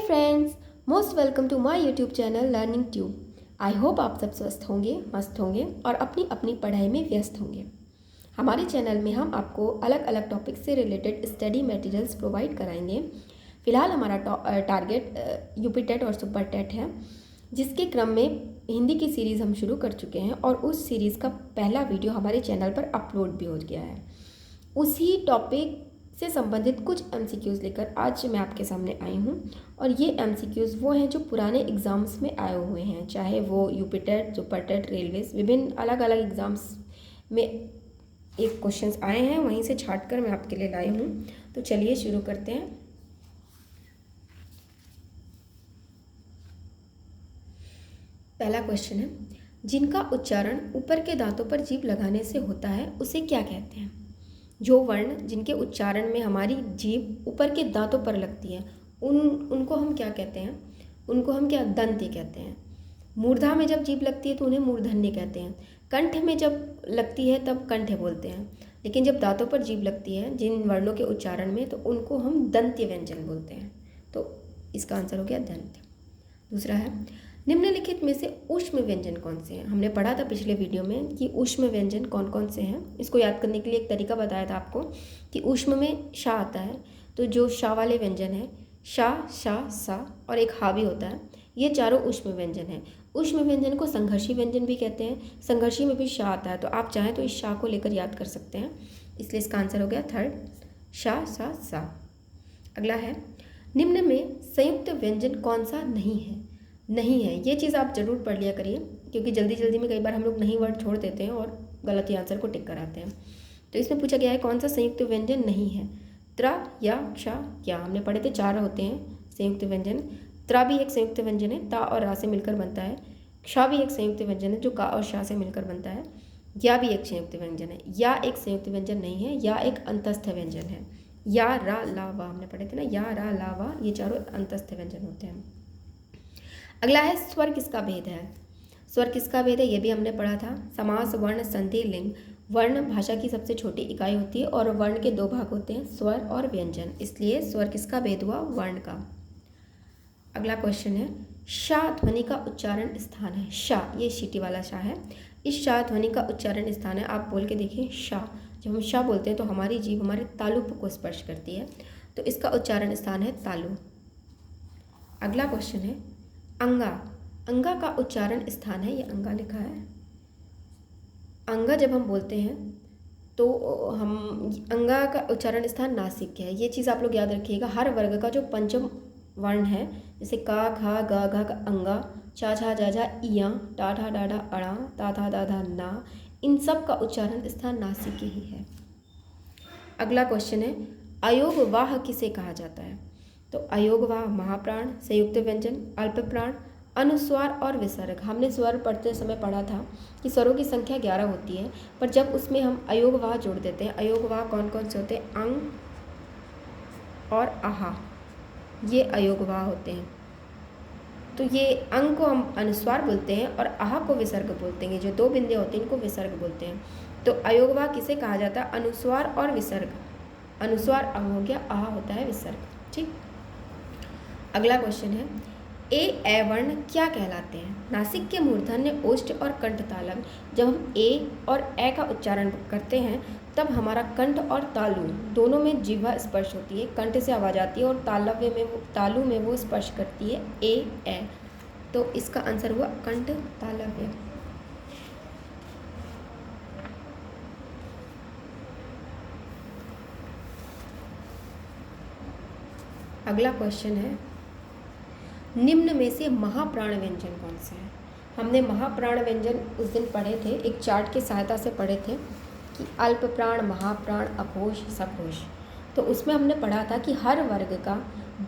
Friends, most welcome to my YouTube channel Learning Tube. I hope आप सब स्वस्थ होंगे, मस्त होंगे और अपनी अपनी पढ़ाई में व्यस्त होंगे। हमारे चैनल में हम आपको अलग अलग टॉपिक से रिलेटेड स्टडी मटेरियल्स प्रोवाइड कराएंगे। फ़िलहाल हमारा टारगेट यूपी टेट और सुपर टेट है, जिसके क्रम में हिंदी की सीरीज़ हम शुरू कर चुके हैं और उस सीरीज़ का पहला वीडियो हमारे चैनल पर अपलोड भी हो गया है। उसी टॉपिक से संबंधित कुछ MCQs लेकर आज मैं आपके सामने आई हूँ और ये MCQs वो हैं जो पुराने एग्ज़ाम्स में आए हुए हैं, चाहे वो UP TET, super TET, railways, विभिन्न अलग अलग एग्ज़ाम्स में एक क्वेश्चंस आए हैं, वहीं से छाट कर मैं आपके लिए लाई हूँ। तो चलिए शुरू करते हैं। पहला क्वेश्चन है, जिनका उच्चारण ऊपर के दांतों पर जीभ लगाने से होता है उसे क्या कहते हैं? जो वर्ण जिनके उच्चारण में हमारी जीभ ऊपर के दांतों पर लगती है उनको हम क्या कहते हैं? उनको हम क्या दंती कहते हैं। मूर्धा में जब जीभ लगती है तो उन्हें मूर्धन्य कहते हैं। कंठ में जब लगती है तब कंठ बोलते हैं, लेकिन जब दांतों पर जीभ लगती है जिन वर्णों के उच्चारण में, तो उनको हम दंत्य व्यंजन बोलते हैं। तो इसका आंसर हो गया दंत। दूसरा है, निम्नलिखित में से ऊष्म व्यंजन कौन से हैं? हमने पढ़ा था पिछले वीडियो में कि ऊष्म व्यंजन कौन कौन से हैं। इसको याद करने के लिए एक तरीका बताया था आपको कि ऊष्म में शा आता है, तो जो शा वाले व्यंजन है शा, शा, सा और एक हा भी होता है, ये चारों ऊष्म व्यंजन हैं। ऊष्म व्यंजन को संघर्षी व्यंजन भी कहते हैं। संघर्षी में भी शा आता है, तो आप चाहें तो इस शा को लेकर याद कर सकते हैं। इसलिए इसका आंसर हो गया थर्ड, शा, सा, सा। अगला है, निम्न में संयुक्त व्यंजन कौन सा नहीं है? नहीं है, ये चीज़ आप ज़रूर पढ़ लिया करिए, क्योंकि जल्दी जल्दी में कई बार हम लोग नहीं वर्ड छोड़ देते हैं और गलत ही आंसर को टिक कराते हैं। तो इसमें पूछा गया है कौन सा संयुक्त व्यंजन नहीं है? त्रा, या, क्ष, क्या। हमने पढ़े थे 4 होते हैं संयुक्त व्यंजन। त्रा भी एक संयुक्त व्यंजन है, ता और रा से मिलकर बनता है। क्ष भी एक संयुक्त व्यंजन है जो का और शा से मिलकर बनता है। या भी एक संयुक्त व्यंजन है। या एक संयुक्त व्यंजन नहीं है, या एक अंतस्थ व्यंजन है। या, रा, ला, वा हमने पढ़े थे ना, या, रा, ला, वा, ये चारों अंतस्थ व्यंजन होते हैं। अगला है, स्वर किसका भेद है? स्वर किसका भेद है ये भी हमने पढ़ा था। समास, वर्ण, संधि, लिंग। वर्ण भाषा की सबसे छोटी इकाई होती है और वर्ण के 2 भाग होते हैं, स्वर और व्यंजन। इसलिए स्वर किसका भेद हुआ? वर्ण का। अगला क्वेश्चन है, शा ध्वनि का उच्चारण स्थान है। शा, ये शीटी वाला शा है। इस शा ध्वनि का उच्चारण स्थान है, आप बोल के देखिए शा। जब हम शा बोलते हैं तो हमारी जीभ हमारे तालु को स्पर्श करती है, तो इसका उच्चारण स्थान है तालु। अगला क्वेश्चन है, अंगा। अंगा का उच्चारण स्थान है, ये अंगा लिखा है। अंगा जब हम बोलते हैं तो हम अंगा का उच्चारण स्थान नासिक है। ये चीज़ आप लोग याद रखिएगा। हर वर्ग का जो पंचम वर्ण है, जैसे का, खा, गा, घा का अंगा, चा, छा, जा, जा, इया, टा, ठा, डा, डा, अड़ा, ता, था, दा, धा, ना, इन सब का उच्चारण स्थान नासिक ही है। अगला क्वेश्चन है, अयोगवाह किसे कहा जाता है? तो अयोगवाह महाप्राण, संयुक्त व्यंजन, अल्प प्राण, अनुस्वार और विसर्ग। हमने स्वर पढ़ते समय पढ़ा था कि स्वरों की संख्या 11 होती है, पर जब उसमें हम अयोगवाह जोड़ देते हैं, अयोगवाह कौन कौन से होते हैं? अंग और आहा, ये अयोगवाह होते हैं। तो ये अंग को हम अनुस्वार बोलते हैं और आहा को विसर्ग बोलते हैं। जो 2 बिंदे होते हैं इनको विसर्ग बोलते हैं। तो अयोगवाह किसे कहा जाता है? अनुस्वार और विसर्ग। अनुस्वार अंग हो गया, आहा होता है विसर्ग। ठीक। अगला क्वेश्चन है, ए वर्ण क्या कहलाते हैं? नासिक के मूर्धन्य, ओष्ठ और कंठ तालव्य। जब हम ए और ए का उच्चारण करते हैं तब हमारा कंठ और तालु दोनों में जिह्वा स्पर्श होती है। कंठ से आवाज़ आती है और तालु में वो स्पर्श करती है ए। तो इसका आंसर हुआ कंठ तालव्य। अगला क्वेश्चन है, निम्न में से महाप्राण व्यंजन कौन से हैं? हमने महाप्राण व्यंजन उस दिन पढ़े थे, एक चार्ट की सहायता से पढ़े थे कि अल्प प्राण, महाप्राण, अघोष, सघोष। तो उसमें हमने पढ़ा था कि हर वर्ग का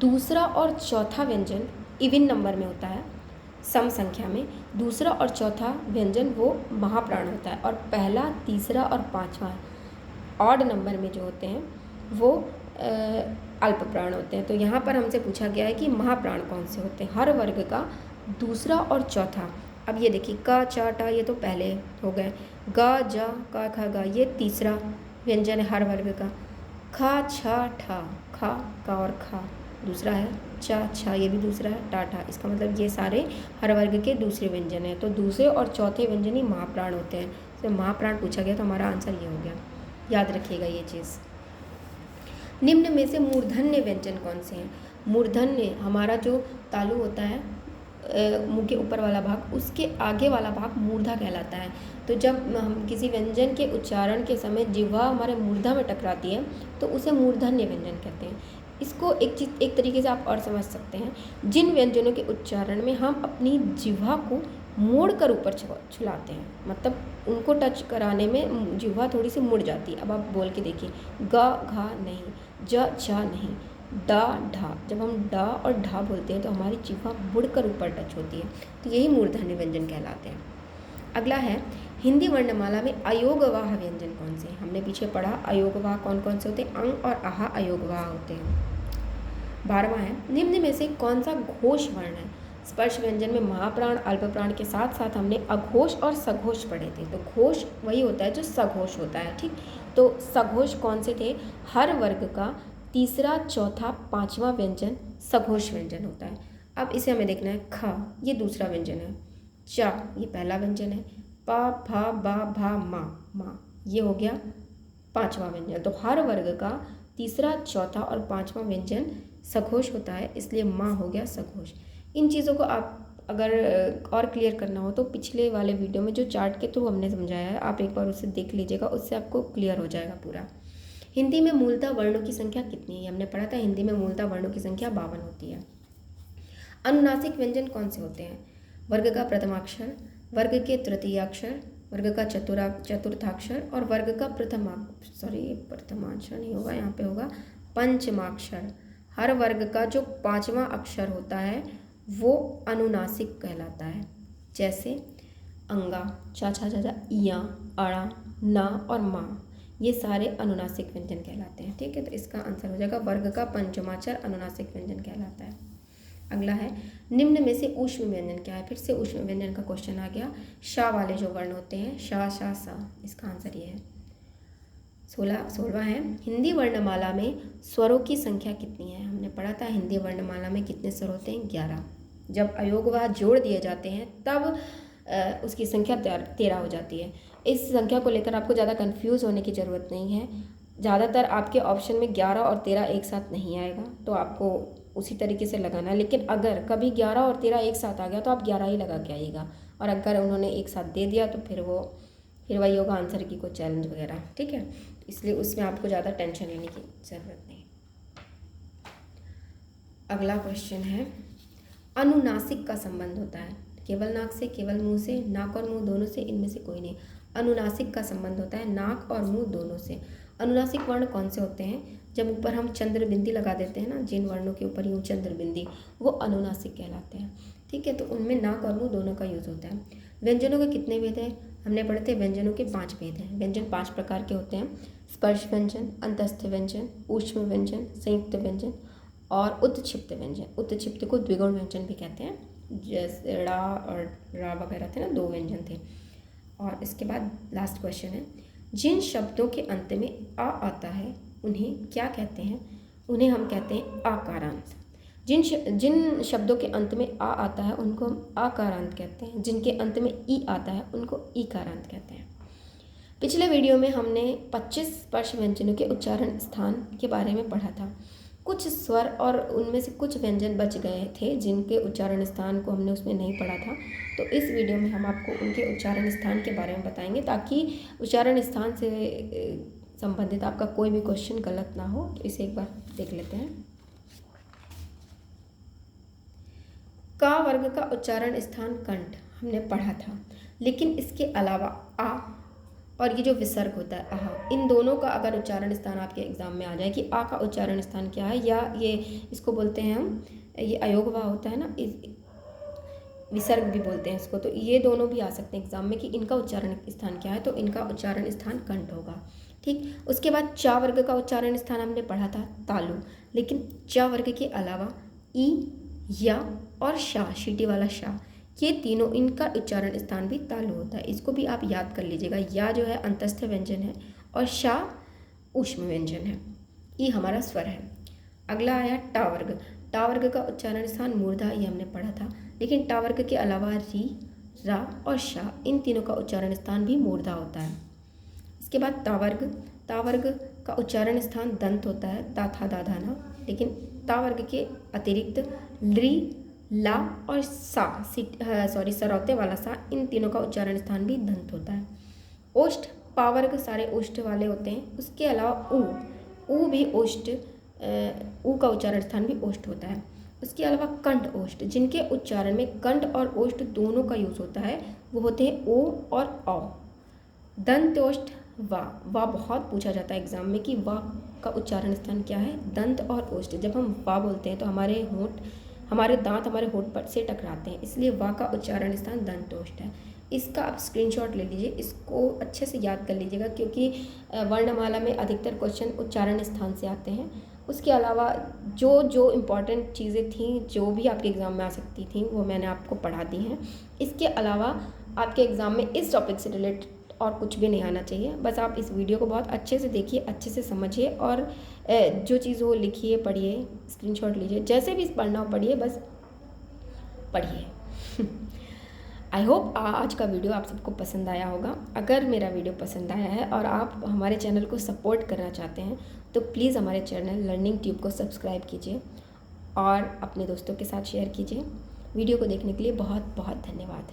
दूसरा और चौथा व्यंजन इवन नंबर में होता है, सम संख्या में। दूसरा और चौथा व्यंजन वो महाप्राण होता है और पहला, तीसरा और पाँचवा ऑड नंबर में जो होते हैं वो अल्प प्राण होते हैं। तो यहाँ पर हमसे पूछा गया है कि महाप्राण कौन से होते हैं? हर वर्ग का दूसरा और चौथा। अब ये देखिए, का, चा, टा, ये तो पहले हो गए। गा, जा, का, खा, गा, ये तीसरा व्यंजन है हर वर्ग का। खा, छा, ठा, खा, का और खा, दूसरा है, चा छा ये भी दूसरा है, टा ठा। इसका मतलब ये सारे हर वर्ग के दूसरे व्यंजन हैं। तो दूसरे और चौथे व्यंजन ही महाप्राण होते हैं। तो महाप्राण पूछा गया तो हमारा आंसर ये हो गया, याद रखिएगा ये चीज़। निम्न में से मूर्धन्य व्यंजन कौन से हैं? मूर्धन्य हमारा जो तालु होता है मुंह के ऊपर वाला भाग, उसके आगे वाला भाग मूर्धा कहलाता है। तो जब हम किसी व्यंजन के उच्चारण के समय जिह्वा हमारे मूर्धा में टकराती है तो उसे मूर्धन्य व्यंजन कहते हैं। इसको एक तरीके से आप और समझ सकते हैं, जिन व्यंजनों के उच्चारण में हम अपनी जिह्वा को मोड़ कर ऊपर छुलाते हैं, मतलब उनको टच कराने में जिह्वा थोड़ी सी मुड़ जाती है। अब आप बोल के देखिए, ग घा नहीं, ज छा नहीं, डा ढा। जब हम डा और ढा बोलते हैं तो हमारी जिह्वा मुड़कर ऊपर टच होती है, तो यही मूर्धन्य व्यंजन कहलाते हैं। अगला है, हिंदी वर्णमाला में अयोगवाह व्यंजन कौन से हैं? हमने पीछे पढ़ा अयोगवाह कौन कौन से होते हैं, अंग और आहा अयोगवाह होते हैं। 12वां है, निम्न में से कौन सा घोष वर्ण है? स्पर्श व्यंजन में महाप्राण अल्पप्राण के साथ साथ हमने अघोष और सघोष पढ़े थे। तो घोष वही होता है जो सघोष होता है, ठीक। तो सघोष कौन से थे? हर वर्ग का तीसरा, चौथा, पांचवा व्यंजन सघोष व्यंजन होता है। अब इसे हमें देखना है, ख ये दूसरा व्यंजन है, चा ये पहला व्यंजन है, पा भा बा भा मा ये हो गया पांचवा व्यंजन। तो हर वर्ग का तीसरा, चौथा और पांचवा व्यंजन सघोष होता है, इसलिए माँ हो गया सघोष। इन चीज़ों को आप अगर और क्लियर करना हो तो पिछले वाले वीडियो में जो चार्ट के थ्रू हमने समझाया है, आप एक बार उसे देख लीजिएगा, उससे आपको क्लियर हो जाएगा पूरा। हिंदी में मूलतः वर्णों की संख्या कितनी है? हमने पढ़ा था हिंदी में मूलतः वर्णों की संख्या 52 होती है। अनुनासिक व्यंजन कौन से होते हैं? वर्ग का प्रथमाक्षर, वर्ग के तृतीयाक्षर, वर्ग का चतुर्थाक्षर और वर्ग का प्रथमाक्षर नहीं होगा, यहाँ पे होगा पंचमाक्षर। हर वर्ग का जो पांचवा अक्षर होता है वो अनुनासिक कहलाता है। जैसे अंगा, चा छा छा छा, इया, अड़ा, ना और मा, ये सारे अनुनासिक व्यंजन कहलाते हैं, ठीक है। तो इसका आंसर हो जाएगा वर्ग का पंचमाक्षर अनुनासिक व्यंजन कहलाता है। अगला है, निम्न में से ऊष्म व्यंजन क्या है? फिर से ऊष्म व्यंजन का क्वेश्चन आ गया। शा वाले जो वर्ण होते हैं, शा शा सा, इसका आंसर ये है। 16वां है, हिंदी वर्णमाला में स्वरों की संख्या कितनी है? हमने पढ़ा था हिंदी वर्णमाला में कितने स्वर होते हैं? 11। जब अयोगवाह जोड़ दिए जाते हैं तब उसकी संख्या 13 हो जाती है। इस संख्या को लेकर आपको ज़्यादा कंफ्यूज होने की ज़रूरत नहीं है। ज़्यादातर आपके ऑप्शन में 11 और 13 एक साथ नहीं आएगा, तो आपको उसी तरीके से लगाना है। लेकिन अगर कभी 11 और 13 एक साथ आ गया तो आप 11 ही लगा के आइएगा, और अगर उन्होंने एक साथ दे दिया तो फिर वही होगा आंसर की कोई चैलेंज वगैरह, ठीक है। इसलिए उसमें आपको ज़्यादा टेंशन लेने की ज़रूरत नहीं। अगला क्वेश्चन है, अनुनासिक का संबंध होता है केवल नाक से, केवल मुंह से, नाक और मुंह दोनों से, इनमें से कोई नहीं। अनुनासिक का संबंध होता है नाक और मुंह दोनों से। अनुनासिक वर्ण कौन से होते हैं? जब ऊपर हम चंद्र बिंदी लगा देते हैं ना, जिन वर्णों के ऊपर यूँ चंद्र बिंदी, वो अनुनासिक कहलाते हैं, ठीक है। तो उनमें नाक और मुंह दोनों का यूज़ होता है। व्यंजनों के कितने भेद हैं? हमने पढ़े थे व्यंजनों के 5 भेद हैं। व्यंजन 5 प्रकार के होते हैं, स्पर्श व्यंजन, अंतस्थ व्यंजन, ऊष्म व्यंजन, संयुक्त व्यंजन और उत्क्षिप्त व्यंजन। उत्क्षिप्त को द्विगुण व्यंजन भी कहते हैं, जैसे ड़ा और रा वगैरह थे ना, 2 व्यंजन थे। और इसके बाद लास्ट क्वेश्चन है, जिन शब्दों के अंत में आ आता है उन्हें क्या कहते हैं? उन्हें हम कहते हैं आकारांत। जिन शब्दों के अंत में आ आता है उनको हम आकारांत कहते हैं, जिनके अंत में ई आता है उनको ईकारांत कहते हैं। पिछले वीडियो में हमने 25 स्पर्श व्यंजनों के उच्चारण स्थान के बारे में पढ़ा था। कुछ स्वर और उनमें से कुछ व्यंजन बच गए थे जिनके उच्चारण स्थान को हमने उसमें नहीं पढ़ा था। तो इस वीडियो में हम आपको उनके उच्चारण स्थान के बारे में बताएंगे, ताकि उच्चारण स्थान से संबंधित आपका कोई भी क्वेश्चन गलत ना हो। तो इसे एक बार देख लेते हैं। का वर्ग का उच्चारण स्थान कंठ हमने पढ़ा था, लेकिन इसके अलावा आ और ये जो विसर्ग होता है आहा, इन दोनों का अगर उच्चारण स्थान आपके एग्जाम में आ जाए कि आ का उच्चारण स्थान क्या है, या ये इसको बोलते हैं हम, ये अयोगवाह होता है ना, विसर्ग भी बोलते हैं इसको, तो ये दोनों भी आ सकते हैं एग्जाम में कि इनका उच्चारण स्थान क्या है। तो इनका उच्चारण स्थान कंठ होगा, ठीक। उसके बाद चा वर्ग का उच्चारण स्थान हमने पढ़ा था तालु, लेकिन चा वर्ग के अलावा ई, या और शा, शीटी वाला शा, ये तीनों, इनका उच्चारण स्थान भी तालु होता है। इसको भी आप याद कर लीजिएगा। या जो है अंतस्थ व्यंजन है और शा ऊष्म व्यंजन है, ये हमारा स्वर है। अगला आया टा वर्ग। टा वर्ग का उच्चारण स्थान मूर्धा, ये हमने पढ़ा था, लेकिन टा वर्ग के अलावा री, रा और शा, इन तीनों का उच्चारण स्थान भी मूर्धा होता है। इसके बाद ता वर्ग। ता वर्ग का उच्चारण स्थान दंत होता है, ता था दा धा ना, लेकिन ता वर्ग के अतिरिक्त ली, ला और सा, सरौते वाला सा, इन तीनों का उच्चारण स्थान भी दंत होता है। ओष्ठ, पा वर्ग सारे ओष्ठ वाले होते हैं। उसके अलावा ऊ भी ओष्ठ, ऊ का उच्चारण स्थान भी ओष्ठ होता है। उसके अलावा कंठ ओष्ठ, जिनके उच्चारण में कंठ और ओष्ठ दोनों का यूज होता है, वो होते हैं ओ और औ। दंत ओष्ठ वा बहुत पूछा जाता है एग्जाम में कि वा का उच्चारण स्थान क्या है, दंत और ओष्ठ। जब हम वा बोलते हैं तो हमारे दांत हमारे होंठ पर से टकराते हैं, इसलिए वा का उच्चारण स्थान दंत ओष्ठ है। इसका आप स्क्रीनशॉट ले लीजिए, इसको अच्छे से याद कर लीजिएगा, क्योंकि वर्णमाला में अधिकतर क्वेश्चन उच्चारण स्थान से आते हैं। उसके अलावा जो इम्पॉर्टेंट चीज़ें थीं, जो भी आपके एग्ज़ाम में आ सकती थी, वो मैंने आपको पढ़ा दी हैं। इसके अलावा आपके एग्ज़ाम में इस टॉपिक से रिलेटेड और कुछ भी नहीं आना चाहिए। बस आप इस वीडियो को बहुत अच्छे से देखिए, अच्छे से समझिए, और जो चीज़ हो लिखिए, पढ़िए, स्क्रीनशॉट लीजिए, जैसे भी पढ़ना हो पढ़िए, बस पढ़िए। आई होप आज का वीडियो आप सबको पसंद आया होगा। अगर मेरा वीडियो पसंद आया है और आप हमारे चैनल को सपोर्ट करना चाहते हैं तो प्लीज़ हमारे चैनल लर्निंग ट्यूब को सब्सक्राइब कीजिए और अपने दोस्तों के साथ शेयर कीजिए। वीडियो को देखने के लिए बहुत बहुत धन्यवाद।